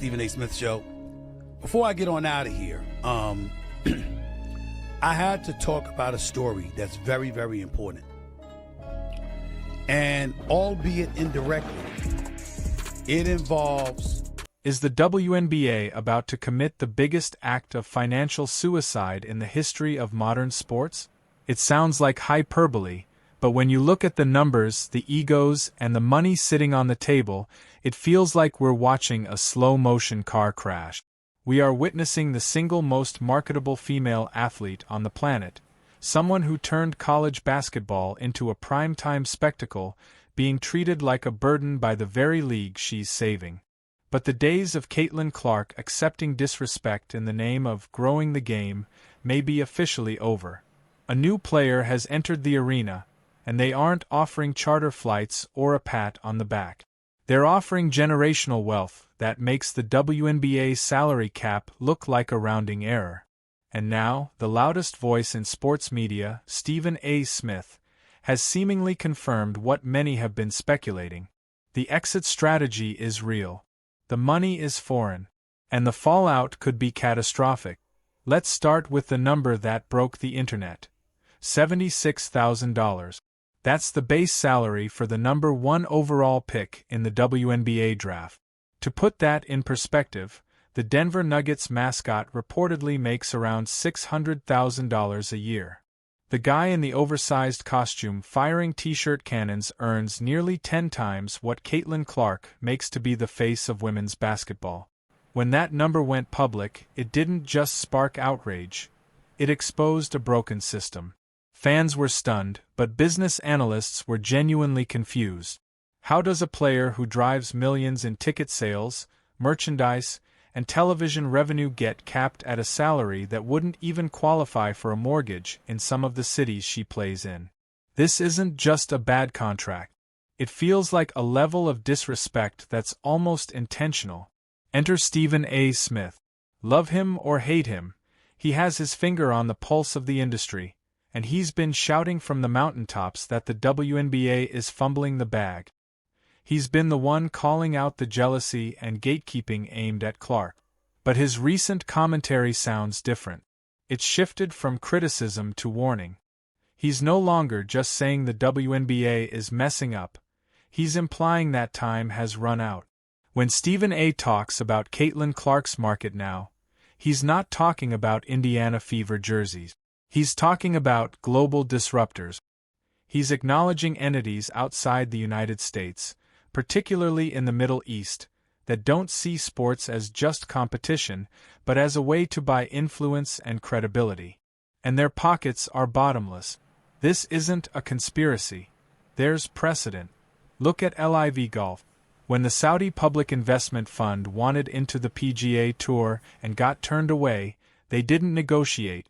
Stephen A. Smith Show. Before I get on out of here, I had to talk about a story that's very, very important. And albeit indirectly, it involves... Is the WNBA about to commit the biggest act of financial suicide in the history of modern sports? It sounds like hyperbole, but when you look at the numbers, the egos, and the money sitting on the table, it feels like we're watching a slow-motion car crash. We are witnessing the single most marketable female athlete on the planet, someone who turned college basketball into a primetime spectacle, being treated like a burden by the very league she's saving. But the days of Caitlin Clark accepting disrespect in the name of growing the game may be officially over. A new player has entered the arena, and they aren't offering charter flights or a pat on the back. They're offering generational wealth that makes the WNBA salary cap look like a rounding error. And now, the loudest voice in sports media, Stephen A. Smith, has seemingly confirmed what many have been speculating. The exit strategy is real. The money is foreign, and the fallout could be catastrophic. Let's start with the number that broke the internet. $76,000. That's the base salary for the number 1 overall pick in the WNBA draft. To put that in perspective, the Denver Nuggets mascot reportedly makes around $600,000 a year. The guy in the oversized costume firing t-shirt cannons earns nearly 10 times what Caitlin Clark makes to be the face of women's basketball. When that number went public, it didn't just spark outrage. It exposed a broken system. Fans were stunned, but business analysts were genuinely confused. How does a player who drives millions in ticket sales, merchandise, and television revenue get capped at a salary that wouldn't even qualify for a mortgage in some of the cities she plays in? This isn't just a bad contract. It feels like a level of disrespect that's almost intentional. Enter Stephen A. Smith. Love him or hate him, he has his finger on the pulse of the industry, and he's been shouting from the mountaintops that the WNBA is fumbling the bag. He's been the one calling out the jealousy and gatekeeping aimed at Clark. But his recent commentary sounds different. It's shifted from criticism to warning. He's no longer just saying the WNBA is messing up. He's implying that time has run out. When Stephen A. talks about Caitlin Clark's market now, he's not talking about Indiana Fever jerseys. He's talking about global disruptors. He's acknowledging entities outside the United States, particularly in the Middle East, that don't see sports as just competition, but as a way to buy influence and credibility. And their pockets are bottomless. This isn't a conspiracy. There's precedent. Look at LIV Golf. When the Saudi Public Investment Fund wanted into the PGA Tour and got turned away, they didn't negotiate.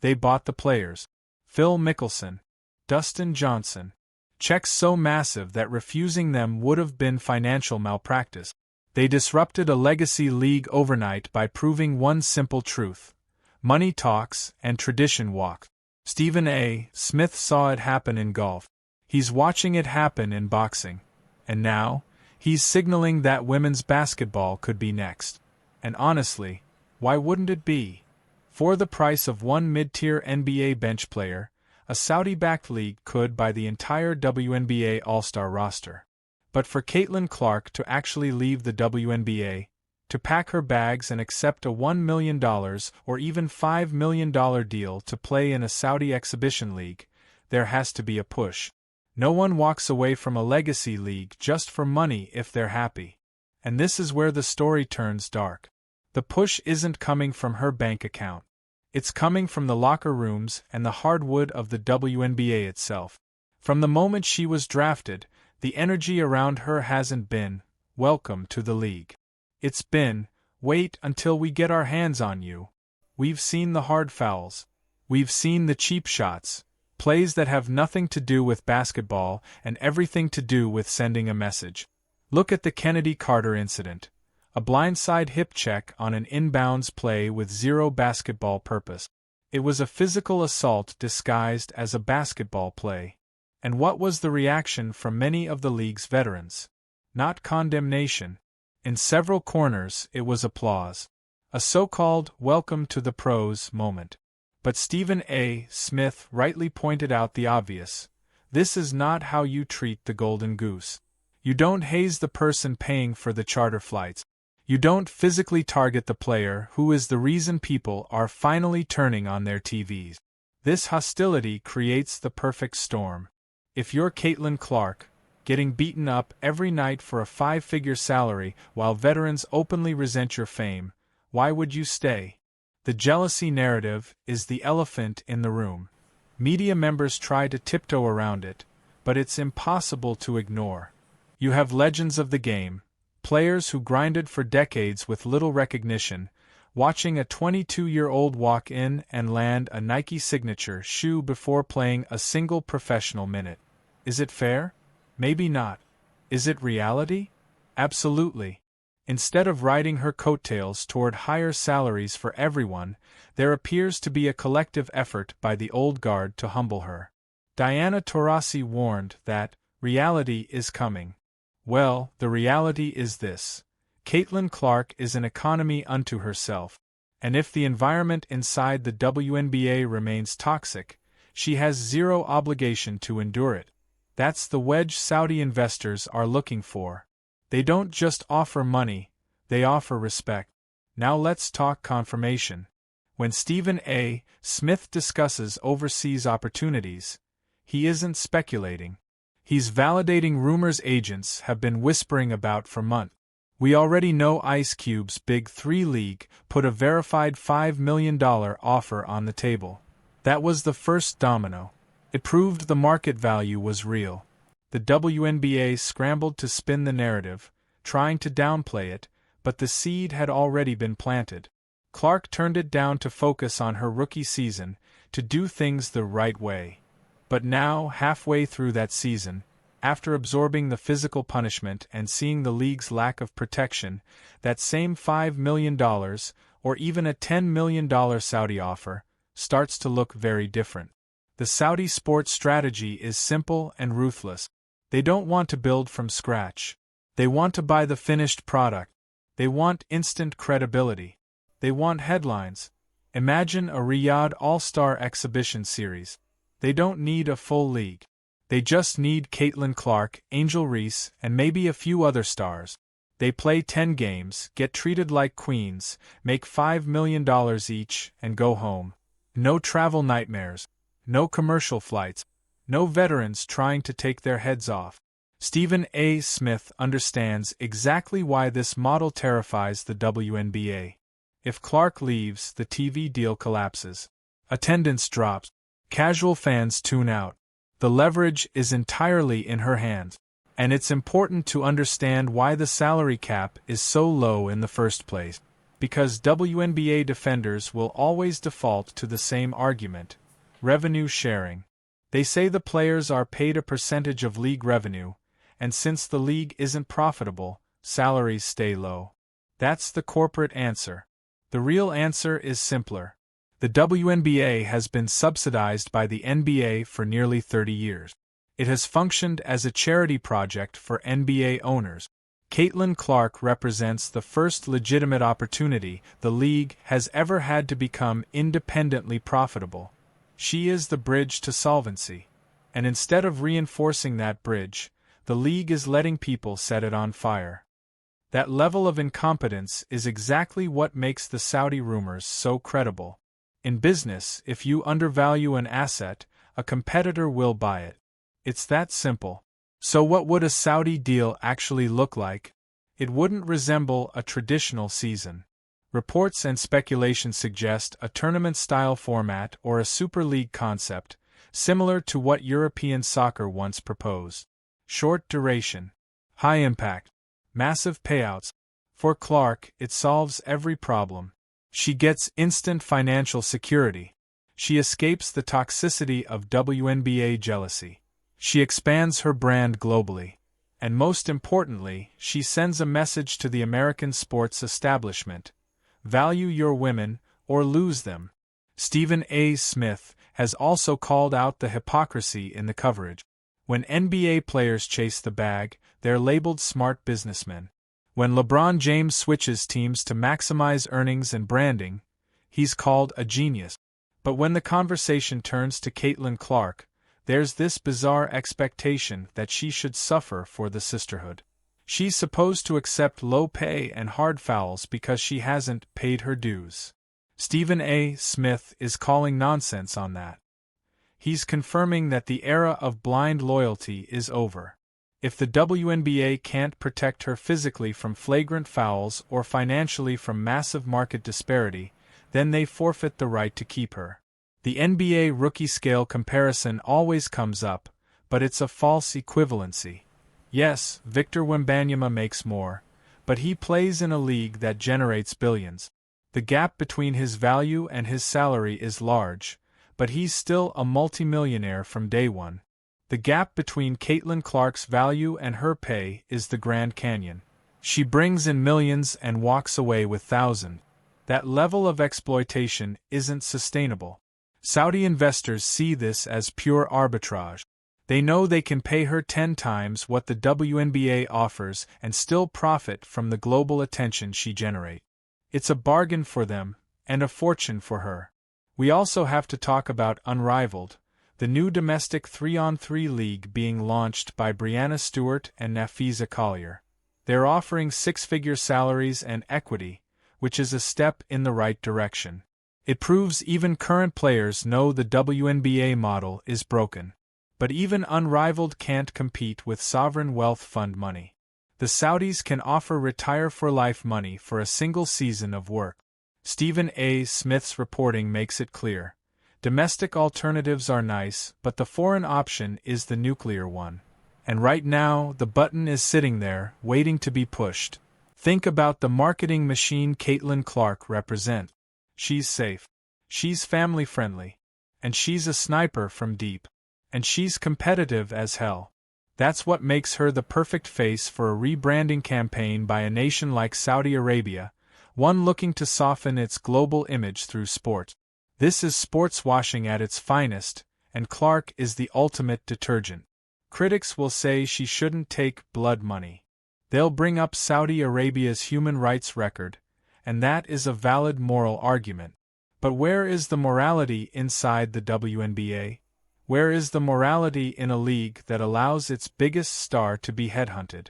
They bought the players. Phil Mickelson, Dustin Johnson. Checks so massive that refusing them would have been financial malpractice. They disrupted a legacy league overnight by proving one simple truth: money talks and tradition walks. Stephen A. Smith saw it happen in golf. He's watching it happen in boxing. And now, he's signaling that women's basketball could be next. And honestly, why wouldn't it be? For the price of one mid-tier NBA bench player, a Saudi-backed league could buy the entire WNBA All-Star roster. But for Caitlin Clark to actually leave the WNBA, to pack her bags and accept a $1 million or even $5 million deal to play in a Saudi exhibition league, there has to be a push. No one walks away from a legacy league just for money if they're happy. And this is where the story turns dark. The push isn't coming from her bank account. It's coming from the locker rooms and the hardwood of the WNBA itself. From the moment she was drafted, the energy around her hasn't been, "Welcome to the league." It's been, "Wait until we get our hands on you." We've seen the hard fouls. We've seen the cheap shots, plays that have nothing to do with basketball and everything to do with sending a message. Look at the Kennedy Carter incident. A blindside hip check on an inbounds play with zero basketball purpose. It was a physical assault disguised as a basketball play. And what was the reaction from many of the league's veterans? Not condemnation. In several corners, it was applause. A so-called welcome to the pros moment. But Stephen A. Smith rightly pointed out the obvious. This is not how you treat the golden goose. You don't haze the person paying for the charter flights. You don't physically target the player who is the reason people are finally turning on their TVs. This hostility creates the perfect storm. If you're Caitlin Clark, getting beaten up every night for a 5-figure salary while veterans openly resent your fame, why would you stay? The jealousy narrative is the elephant in the room. Media members try to tiptoe around it, but it's impossible to ignore. You have legends of the game, players who grinded for decades with little recognition, watching a 22-year-old walk in and land a Nike signature shoe before playing a single professional minute. Is it fair? Maybe not. Is it reality? Absolutely. Instead of riding her coattails toward higher salaries for everyone, there appears to be a collective effort by the old guard to humble her. Diana Taurasi warned that reality is coming. Well, the reality is this. Caitlin Clark is an economy unto herself, and if the environment inside the WNBA remains toxic, she has zero obligation to endure it. That's the wedge Saudi investors are looking for. They don't just offer money, they offer respect. Now let's talk confirmation. When Stephen A. Smith discusses overseas opportunities, he isn't speculating. He's validating rumors agents have been whispering about for months. We already know Ice Cube's Big 3 League put a verified $5 million offer on the table. That was the first domino. It proved the market value was real. The WNBA scrambled to spin the narrative, trying to downplay it, but the seed had already been planted. Clark turned it down to focus on her rookie season, to do things the right way. But now, halfway through that season, after absorbing the physical punishment and seeing the league's lack of protection, that same $5 million, or even a $10 million Saudi offer, starts to look very different. The Saudi sports strategy is simple and ruthless. They don't want to build from scratch. They want to buy the finished product. They want instant credibility. They want headlines. Imagine a Riyadh All-Star Exhibition Series. They don't need a full league. They just need Caitlin Clark, Angel Reese, and maybe a few other stars. They play 10 games, get treated like queens, make $5 million each, and go home. No travel nightmares. No commercial flights. No veterans trying to take their heads off. Stephen A. Smith understands exactly why this model terrifies the WNBA. If Clark leaves, the TV deal collapses. Attendance drops. Casual fans tune out. The leverage is entirely in her hands. And it's important to understand why the salary cap is so low in the first place. Because WNBA defenders will always default to the same argument. Revenue sharing. They say the players are paid a percentage of league revenue, and since the league isn't profitable, salaries stay low. That's the corporate answer. The real answer is simpler. The WNBA has been subsidized by the NBA for nearly 30 years. It has functioned as a charity project for NBA owners. Caitlin Clark represents the first legitimate opportunity the league has ever had to become independently profitable. She is the bridge to solvency. And instead of reinforcing that bridge, the league is letting people set it on fire. That level of incompetence is exactly what makes the Saudi rumors so credible. In business, if you undervalue an asset, a competitor will buy it. It's that simple. So what would a Saudi deal actually look like? It wouldn't resemble a traditional season. Reports and speculation suggest a tournament-style format or a Super League concept, similar to what European soccer once proposed. Short duration. High impact. Massive payouts. For Clark, it solves every problem. She gets instant financial security. She escapes the toxicity of WNBA jealousy. She expands her brand globally. And most importantly, she sends a message to the American sports establishment. Value your women, or lose them. Stephen A. Smith has also called out the hypocrisy in the coverage. When NBA players chase the bag, they're labeled smart businessmen. When LeBron James switches teams to maximize earnings and branding, he's called a genius. But when the conversation turns to Caitlin Clark, there's this bizarre expectation that she should suffer for the sisterhood. She's supposed to accept low pay and hard fouls because she hasn't paid her dues. Stephen A. Smith is calling nonsense on that. He's confirming that the era of blind loyalty is over. If the WNBA can't protect her physically from flagrant fouls or financially from massive market disparity, then they forfeit the right to keep her. The NBA rookie scale comparison always comes up, but it's a false equivalency. Yes, Victor Wembanyama makes more, but he plays in a league that generates billions. The gap between his value and his salary is large, but he's still a multimillionaire from day one. The gap between Caitlin Clark's value and her pay is the Grand Canyon. She brings in millions and walks away with thousands. That level of exploitation isn't sustainable. Saudi investors see this as pure arbitrage. They know they can pay her 10 times what the WNBA offers and still profit from the global attention she generates. It's a bargain for them, and a fortune for her. We also have to talk about Unrivaled, the new domestic 3-on-3 league being launched by Breanna Stewart and Nafisa Collier. They're offering 6-figure salaries and equity, which is a step in the right direction. It proves even current players know the WNBA model is broken. But even Unrivaled can't compete with sovereign wealth fund money. The Saudis can offer retire-for-life money for a single season of work. Stephen A. Smith's reporting makes it clear. Domestic alternatives are nice, but the foreign option is the nuclear one. And right now, the button is sitting there, waiting to be pushed. Think about the marketing machine Caitlin Clark represents. She's safe. She's family-friendly. And she's a sniper from deep. And she's competitive as hell. That's what makes her the perfect face for a rebranding campaign by a nation like Saudi Arabia, one looking to soften its global image through sport. This is sportswashing at its finest, and Clark is the ultimate detergent. Critics will say she shouldn't take blood money. They'll bring up Saudi Arabia's human rights record, and that is a valid moral argument. But where is the morality inside the WNBA? Where is the morality in a league that allows its biggest star to be headhunted?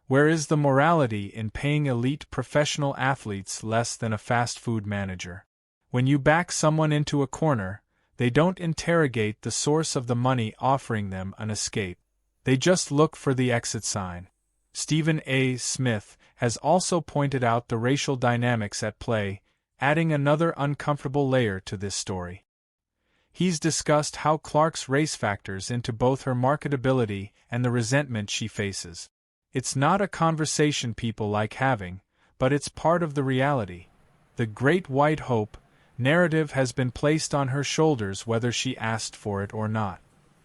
Where is the morality in paying elite professional athletes less than a fast food manager? When you back someone into a corner, they don't interrogate the source of the money offering them an escape. They just look for the exit sign. Stephen A. Smith has also pointed out the racial dynamics at play, adding another uncomfortable layer to this story. He's discussed how Clark's race factors into both her marketability and the resentment she faces. It's not a conversation people like having, but it's part of the reality. The Great White Hope narrative has been placed on her shoulders whether she asked for it or not.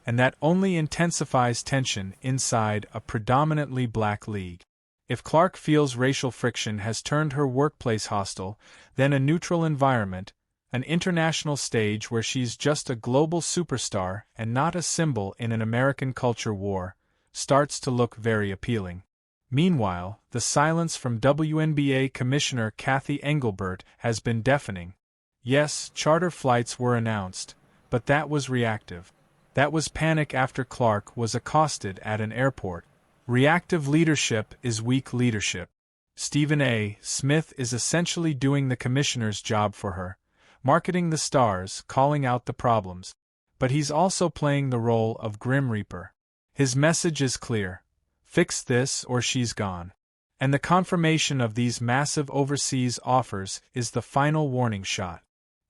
And that only intensifies tension inside a predominantly black league. If Clark feels racial friction has turned her workplace hostile, then a neutral environment, an international stage where she's just a global superstar and not a symbol in an American culture war, starts to look very appealing. Meanwhile, the silence from WNBA Commissioner Kathy Engelbert has been deafening. Yes, charter flights were announced, but that was reactive. That was panic after Clark was accosted at an airport. Reactive leadership is weak leadership. Stephen A. Smith is essentially doing the commissioner's job for her, marketing the stars, calling out the problems. But he's also playing the role of Grim Reaper. His message is clear. Fix this or she's gone. And the confirmation of these massive overseas offers is the final warning shot.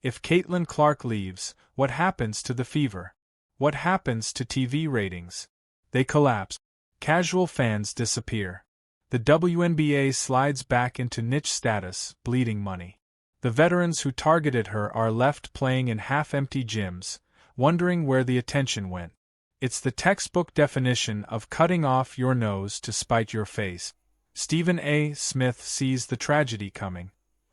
If Caitlin Clark leaves, what happens to the Fever? What happens to TV ratings? They collapse. Casual fans disappear. The WNBA slides back into niche status, bleeding money. The veterans who targeted her are left playing in half-empty gyms, wondering where the attention went. It's the textbook definition of cutting off your nose to spite your face. Stephen A. Smith sees the tragedy coming.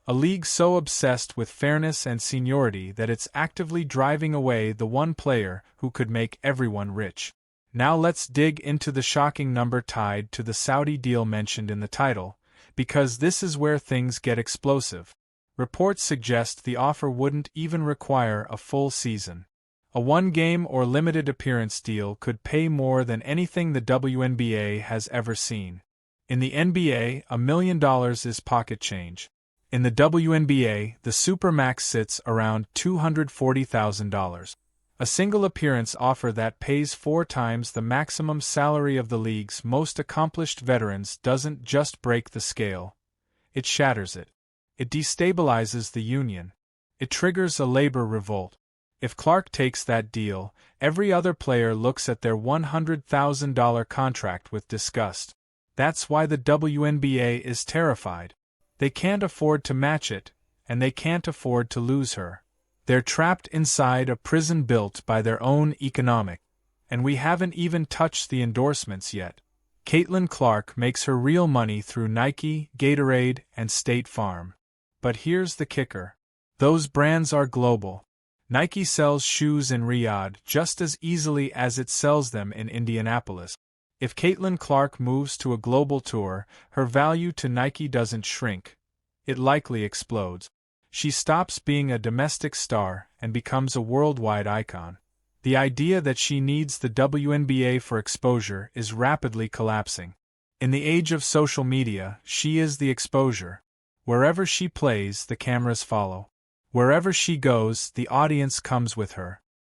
A league so obsessed with fairness and seniority that it's actively driving away the one player who could make everyone rich. Now let's dig into the shocking number tied to the Saudi deal mentioned in the title, because this is where things get explosive. Reports suggest the offer wouldn't even require a full season. A one-game or limited appearance deal could pay more than anything the WNBA has ever seen. In the NBA, $1 million is pocket change. In the WNBA, the supermax sits around $240,000. A single appearance offer that pays 4 times the maximum salary of the league's most accomplished veterans doesn't just break the scale. It shatters it. It destabilizes the union. It triggers a labor revolt. If Clark takes that deal, every other player looks at their $100,000 contract with disgust. That's why the WNBA is terrified. They can't afford to match it, and they can't afford to lose her. They're trapped inside a prison built by their own economic. And we haven't even touched the endorsements yet. Caitlin Clark makes her real money through Nike, Gatorade, and State Farm. But here's the kicker. Those brands are global. Nike sells shoes in Riyadh just as easily as it sells them in Indianapolis. If Caitlin Clark moves to a global tour, her value to Nike doesn't shrink. It likely explodes. She stops being a domestic star and becomes a worldwide icon. The idea that she needs the WNBA for exposure is rapidly collapsing. In the age of social media, she is the exposure. Wherever she plays, the cameras follow. Wherever she goes, the audience comes with her.